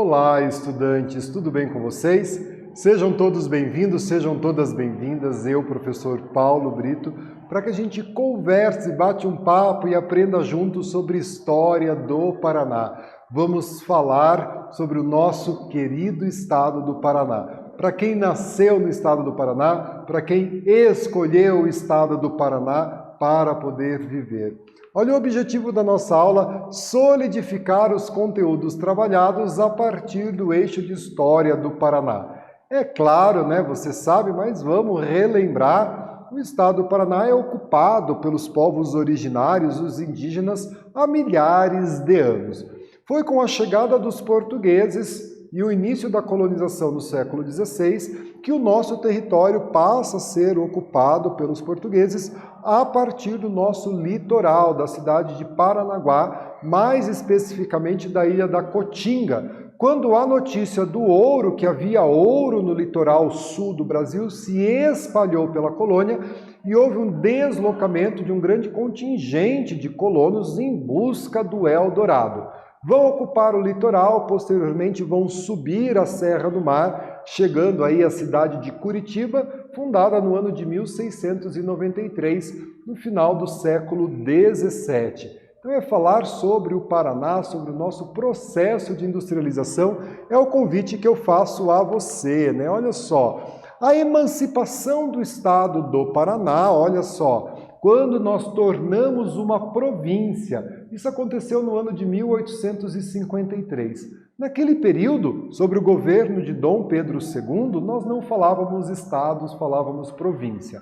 Olá, estudantes, tudo bem com vocês? Sejam todos bem-vindos, sejam todas bem-vindas, eu, professor Paulo Brito, para que a gente converse, bate um papo e aprenda juntos sobre história do Paraná. Vamos falar sobre o nosso querido estado do Paraná. Para quem nasceu no estado do Paraná, para quem escolheu o estado do Paraná para poder viver. Olha o objetivo da nossa aula, solidificar os conteúdos trabalhados a partir do eixo de História do Paraná. É claro, né, você sabe, mas vamos relembrar, o estado do Paraná é ocupado pelos povos originários, os indígenas, há milhares de anos. Foi com a chegada dos portugueses e o início da colonização no século XVI que o nosso território passa a ser ocupado pelos portugueses a partir do nosso litoral, da cidade de Paranaguá, mais especificamente da ilha da Cotinga, quando a notícia do ouro, que havia ouro no litoral sul do Brasil, se espalhou pela colônia e houve um deslocamento de um grande contingente de colonos em busca do Eldorado. Vão ocupar o litoral, posteriormente vão subir a Serra do Mar, chegando aí à cidade de Curitiba, fundada no ano de 1693, no final do século XVII. Então é falar sobre o Paraná, sobre o nosso processo de industrialização, é o convite que eu faço a você, né? Olha só, a emancipação do estado do Paraná, olha só, quando nós tornamos uma província. Isso aconteceu no ano de 1853. Naquele período, sob o governo de Dom Pedro II, nós não falávamos estados, falávamos província.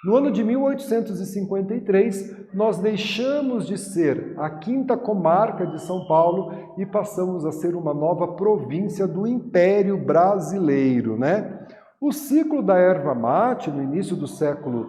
No ano de 1853, nós deixamos de ser a quinta comarca de São Paulo e passamos a ser uma nova província do Império Brasileiro, né? O ciclo da erva mate no início do século,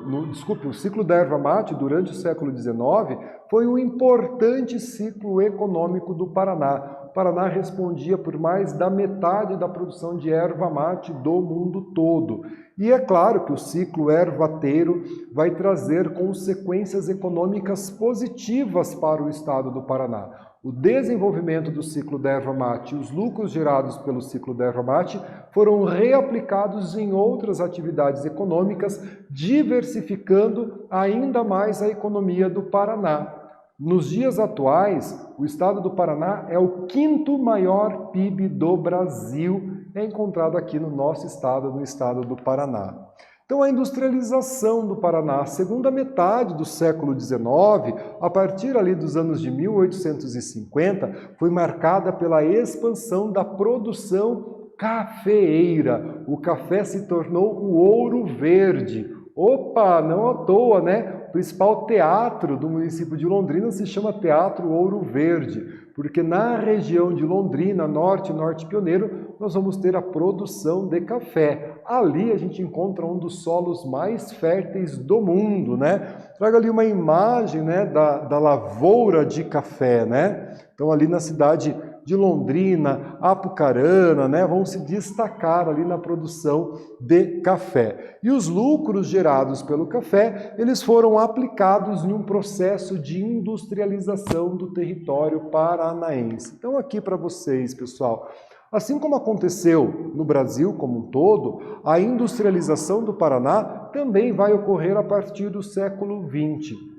o ciclo da erva mate durante o século XIX foi um importante ciclo econômico do Paraná. O Paraná respondia por mais da metade da produção de erva mate do mundo todo. E é claro que o ciclo ervateiro vai trazer consequências econômicas positivas para o estado do Paraná. O desenvolvimento do ciclo da erva mate e os lucros gerados pelo ciclo da erva mate foram reaplicados em outras atividades econômicas, diversificando ainda mais a economia do Paraná. Nos dias atuais, o estado do Paraná é o quinto maior PIB do Brasil, é encontrado aqui no nosso estado, no estado do Paraná. Então, a industrialização do Paraná, a segunda metade do século XIX, a partir ali dos anos de 1850, foi marcada pela expansão da produção cafeeira. O café se tornou o ouro verde. Opa, não à toa, né? O principal teatro do município de Londrina se chama Teatro Ouro Verde, porque na região de Londrina, norte pioneiro, nós vamos ter a produção de café. Ali a gente encontra um dos solos mais férteis do mundo, né? Trago ali uma imagem, né, da lavoura de café, né? Então ali na cidade de Londrina, Apucarana, né, vão se destacar ali na produção de café. E os lucros gerados pelo café, eles foram aplicados em um processo de industrialização do território paranaense. Então aqui para vocês, pessoal, assim como aconteceu no Brasil como um todo, a industrialização do Paraná também vai ocorrer a partir do século XX.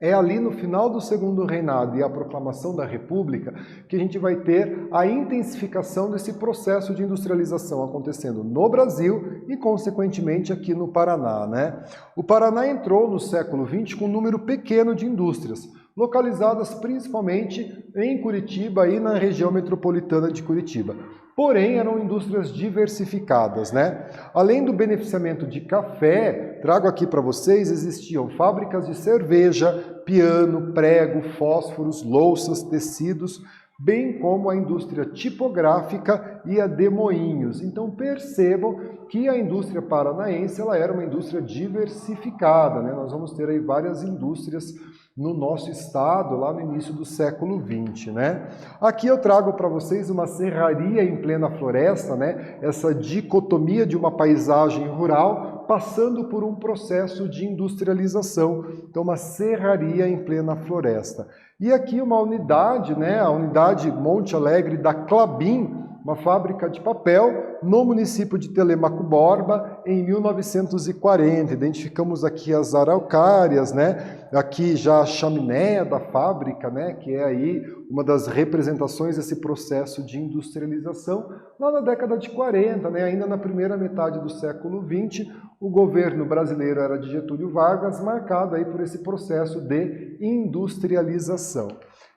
É ali no final do Segundo Reinado e a proclamação da República que a gente vai ter a intensificação desse processo de industrialização acontecendo no Brasil e, consequentemente, aqui no Paraná, né? O Paraná entrou no século XX com um número pequeno de indústrias, localizadas principalmente em Curitiba e na região metropolitana de Curitiba. Porém, eram indústrias diversificadas, né? Além do beneficiamento de café, trago aqui para vocês, existiam fábricas de cerveja, piano, prego, fósforos, louças, tecidos, bem como a indústria tipográfica e a de moinhos. Então percebam que a indústria paranaense ela era uma indústria diversificada, né? Nós vamos ter aí várias indústrias no nosso estado, lá no início do século XX, né? Aqui eu trago para vocês uma serraria em plena floresta, né? Essa dicotomia de uma paisagem rural passando por um processo de industrialização. Então, uma serraria em plena floresta. E aqui uma unidade, né? A unidade Monte Alegre da Klabin, uma fábrica de papel no município de Telêmaco Borba em 1940. Identificamos aqui as araucárias, né? Aqui já a chaminé da fábrica, né? Que é aí uma das representações desse processo de industrialização. Lá na década de 40, né? Ainda na primeira metade do século XX, o governo brasileiro era de Getúlio Vargas, marcado aí por esse processo de industrialização.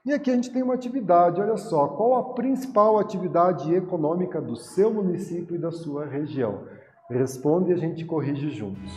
E aqui a gente tem uma atividade, olha só, qual a principal atividade econômica do seu município e da sua região? Responde e a gente corrige juntos.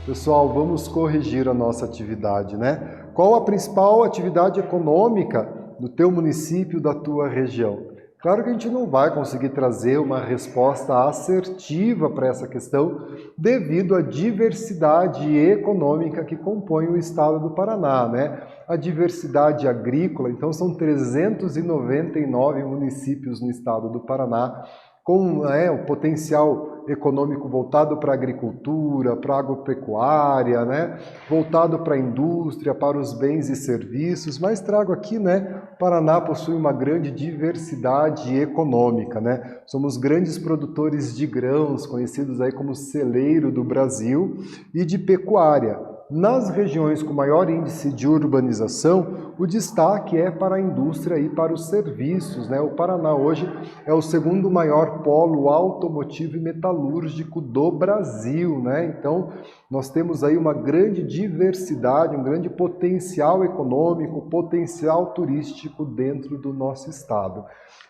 Pessoal, vamos corrigir a nossa atividade, né? Qual a principal atividade econômica do teu município, da tua região? Claro que a gente não vai conseguir trazer uma resposta assertiva para essa questão devido à diversidade econômica que compõe o estado do Paraná, né? A diversidade agrícola, então são 399 municípios no estado do Paraná, com o potencial econômico voltado para a agricultura, para a agropecuária, né? Voltado para a indústria, para os bens e serviços, mas trago aqui, né? O Paraná possui uma grande diversidade econômica, né? Somos grandes produtores de grãos, conhecidos aí como celeiro do Brasil, e de pecuária. Nas regiões com maior índice de urbanização, o destaque é para a indústria e para os serviços, né? O Paraná hoje é o segundo maior polo automotivo e metalúrgico do Brasil, né? Então, nós temos aí uma grande diversidade, um grande potencial econômico, potencial turístico dentro do nosso estado.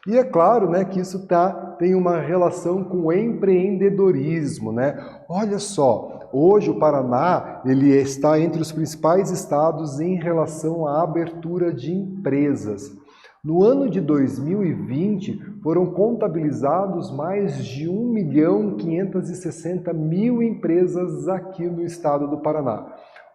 E é claro, né, que isso tem uma relação com o empreendedorismo, né? Olha só, hoje o Paraná ele está entre os principais estados em relação à abertura de empresas. No ano de 2020, foram contabilizados mais de 1.560.000 empresas aqui no estado do Paraná.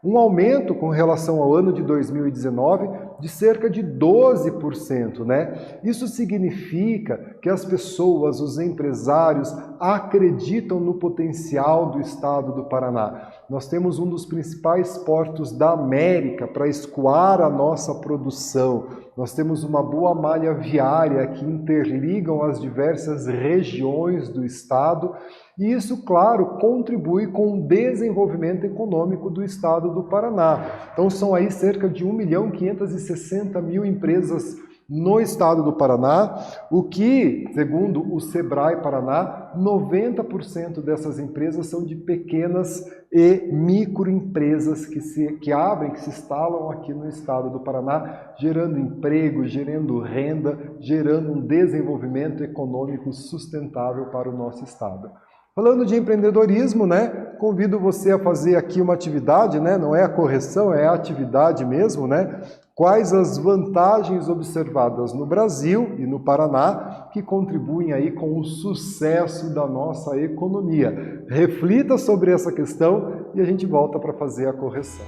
Um aumento com relação ao ano de 2019 de cerca de 12%, né? Isso significa que as pessoas, os empresários, acreditam no potencial do estado do Paraná. Nós temos um dos principais portos da América para escoar a nossa produção. Nós temos uma boa malha viária que interligam as diversas regiões do estado e isso, claro, contribui com o desenvolvimento econômico do estado do Paraná. Então são aí cerca de 1.560.000 empresas no estado do Paraná, o que, segundo o Sebrae Paraná, 90% dessas empresas são de pequenas e microempresas que se instalam aqui no estado do Paraná, gerando emprego, gerando renda, gerando um desenvolvimento econômico sustentável para o nosso estado. Falando de empreendedorismo, né, convido você a fazer aqui uma atividade, né, não é a correção, é a atividade mesmo, né? Quais as vantagens observadas no Brasil e no Paraná que contribuem aí com o sucesso da nossa economia? Reflita sobre essa questão e a gente volta para fazer a correção.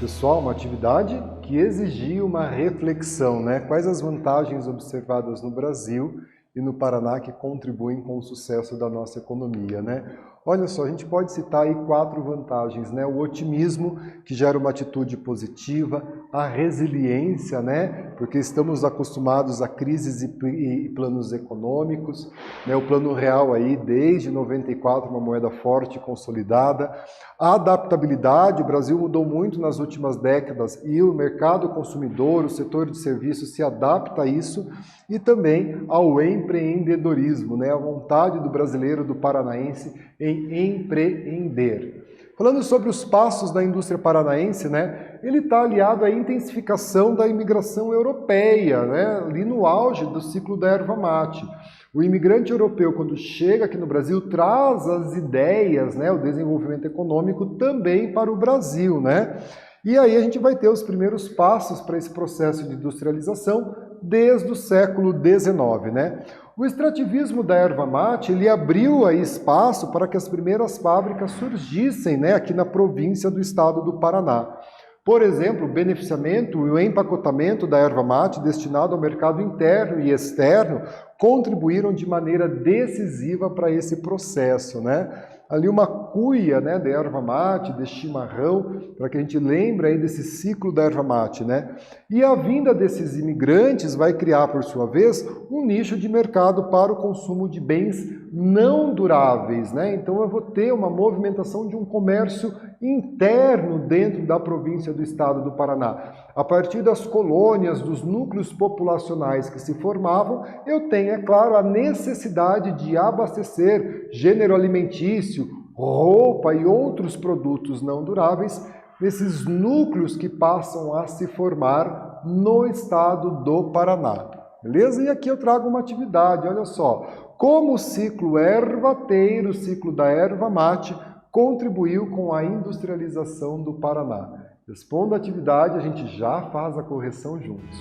Pessoal, uma atividade que exigia uma reflexão, né? Quais as vantagens observadas no Brasil e no Paraná que contribuem com o sucesso da nossa economia, né? Olha só, a gente pode citar aí 4 vantagens, né? O otimismo, que gera uma atitude positiva, a resiliência, né? Porque estamos acostumados a crises e planos econômicos, né? O plano real aí, desde 94, uma moeda forte e consolidada. A adaptabilidade, o Brasil mudou muito nas últimas décadas e o mercado consumidor, o setor de serviços se adapta a isso, e também ao empreendedorismo, né? A vontade do brasileiro, do paranaense em empreender. Falando sobre os passos da indústria paranaense, né? Ele está aliado à intensificação da imigração europeia, né? Ali no auge do ciclo da erva mate. O imigrante europeu, quando chega aqui no Brasil, traz as ideias, né? O desenvolvimento econômico também para o Brasil, né? E aí a gente vai ter os primeiros passos para esse processo de industrialização desde o século XIX, né? O extrativismo da erva mate, ele abriu aí espaço para que as primeiras fábricas surgissem, né, aqui na província do estado do Paraná. Por exemplo, o beneficiamento e o empacotamento da erva mate destinado ao mercado interno e externo contribuíram de maneira decisiva para esse processo, né? Ali uma cuia, né, de erva mate, de chimarrão, para que a gente lembre aí desse ciclo da erva mate, né? E a vinda desses imigrantes vai criar, por sua vez, um nicho de mercado para o consumo de bens não duráveis, né? Então eu vou ter uma movimentação de um comércio interno dentro da província do estado do Paraná. A partir das colônias, dos núcleos populacionais que se formavam, eu tenho, é claro, a necessidade de abastecer gênero alimentício, roupa e outros produtos não duráveis nesses núcleos que passam a se formar no estado do Paraná. Beleza? E aqui eu trago uma atividade, olha só. Como o ciclo ervateiro, o ciclo da erva mate, contribuiu com a industrialização do Paraná? Responda a atividade, a gente já faz a correção juntos.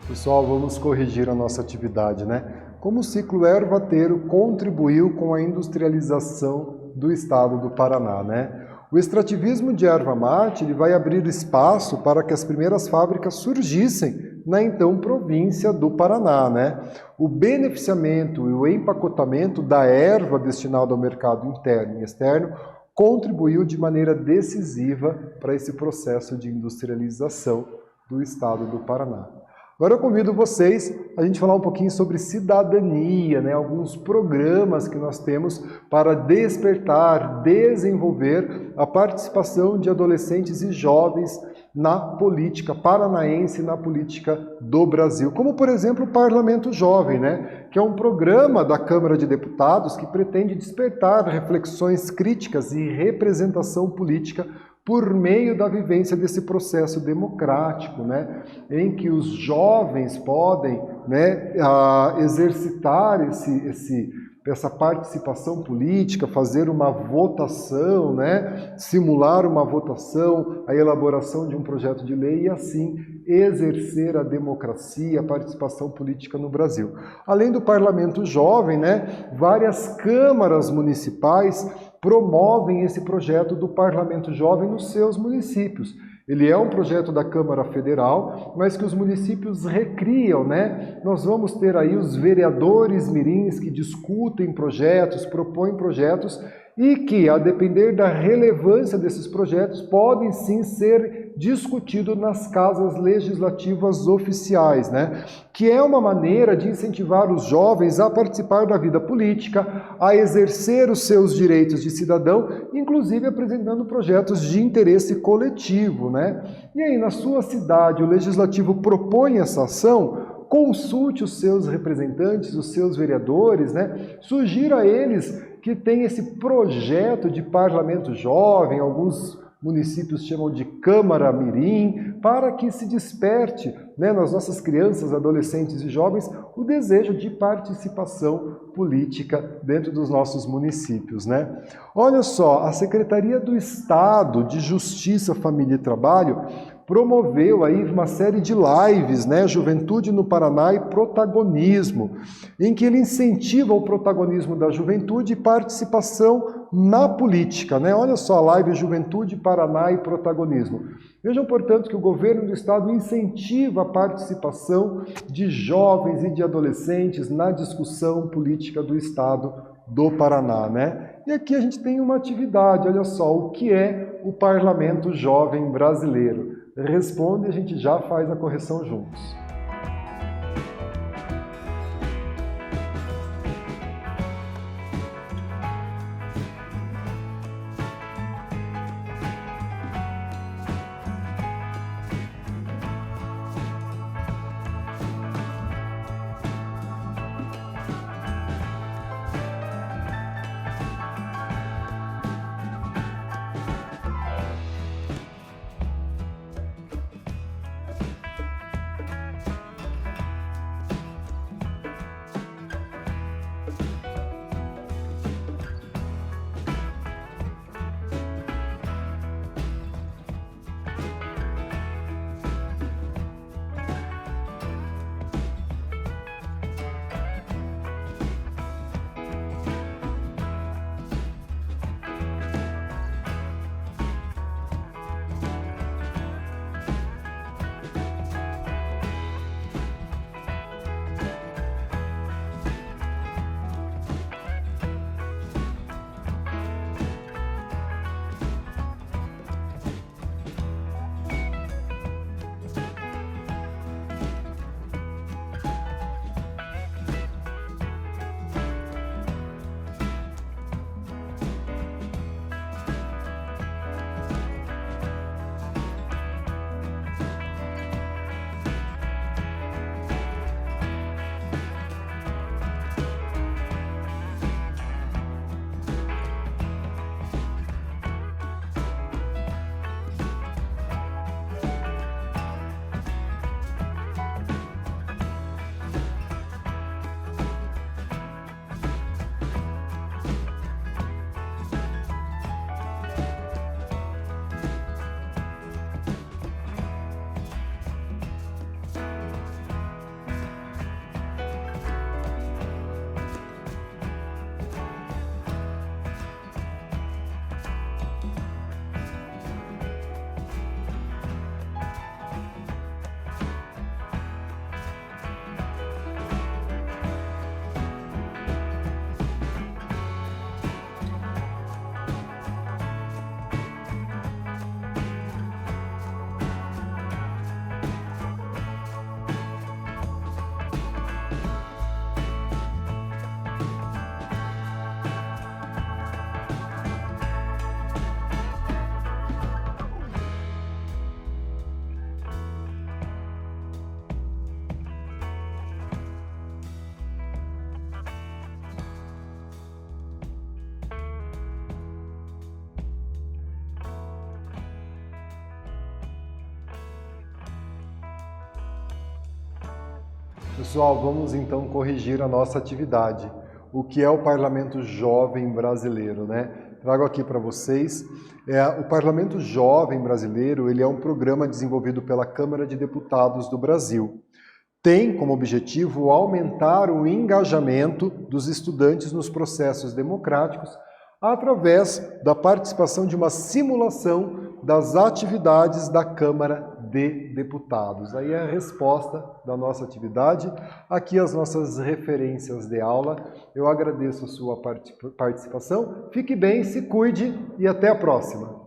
Pessoal, vamos corrigir a nossa atividade, né? Como o ciclo ervateiro contribuiu com a industrialização do estado do Paraná, né? O extrativismo de erva mate ele vai abrir espaço para que as primeiras fábricas surgissem na então província do Paraná, né? O beneficiamento e o empacotamento da erva destinada ao mercado interno e externo contribuiu de maneira decisiva para esse processo de industrialização do estado do Paraná. Agora eu convido vocês a gente falar um pouquinho sobre cidadania, né? Alguns programas que nós temos para despertar, desenvolver a participação de adolescentes e jovens na política paranaense, na política do Brasil. Como, por exemplo, o Parlamento Jovem, né? Que é um programa da Câmara de Deputados que pretende despertar reflexões críticas e representação política por meio da vivência desse processo democrático, né, em que os jovens podem, né, exercitar essa participação política, fazer uma votação, né, simular uma votação, a elaboração de um projeto de lei e assim exercer a democracia, a participação política no Brasil. Além do Parlamento Jovem, né, várias câmaras municipais promovem esse projeto do Parlamento Jovem nos seus municípios. Ele é um projeto da Câmara Federal, mas que os municípios recriam, né? Nós vamos ter aí os vereadores mirins que discutem projetos, propõem projetos e que, a depender da relevância desses projetos, podem sim ser discutidos nas casas legislativas oficiais, né? Que é uma maneira de incentivar os jovens a participar da vida política, a exercer os seus direitos de cidadão, inclusive apresentando projetos de interesse coletivo, né? E aí, na sua cidade, o legislativo propõe essa ação, consulte os seus representantes, os seus vereadores, né? Sugira a eles que tem esse projeto de parlamento jovem, alguns municípios chamam de Câmara Mirim, para que se desperte, né, nas nossas crianças, adolescentes e jovens o desejo de participação política dentro dos nossos municípios, né? Olha só, a Secretaria do Estado de Justiça, Família e Trabalho promoveu aí uma série de lives, né, Juventude no Paraná e Protagonismo, em que ele incentiva o protagonismo da juventude e participação na política, né? Olha só a live Juventude, Paraná e Protagonismo. Vejam, portanto, que o governo do estado incentiva a participação de jovens e de adolescentes na discussão política do estado do Paraná, né? E aqui a gente tem uma atividade, olha só, o que é o Parlamento Jovem Brasileiro? Responde e a gente já faz a correção juntos. Pessoal, vamos então corrigir a nossa atividade. O que é o Parlamento Jovem Brasileiro, né? Trago aqui para vocês. O Parlamento Jovem Brasileiro, ele é um programa desenvolvido pela Câmara de Deputados do Brasil. Tem como objetivo aumentar o engajamento dos estudantes nos processos democráticos através da participação de uma simulação das atividades da Câmara de Deputados. Aí é a resposta da nossa atividade. Aqui as nossas referências de aula. Eu agradeço a sua participação. Fique bem, se cuide e até a próxima.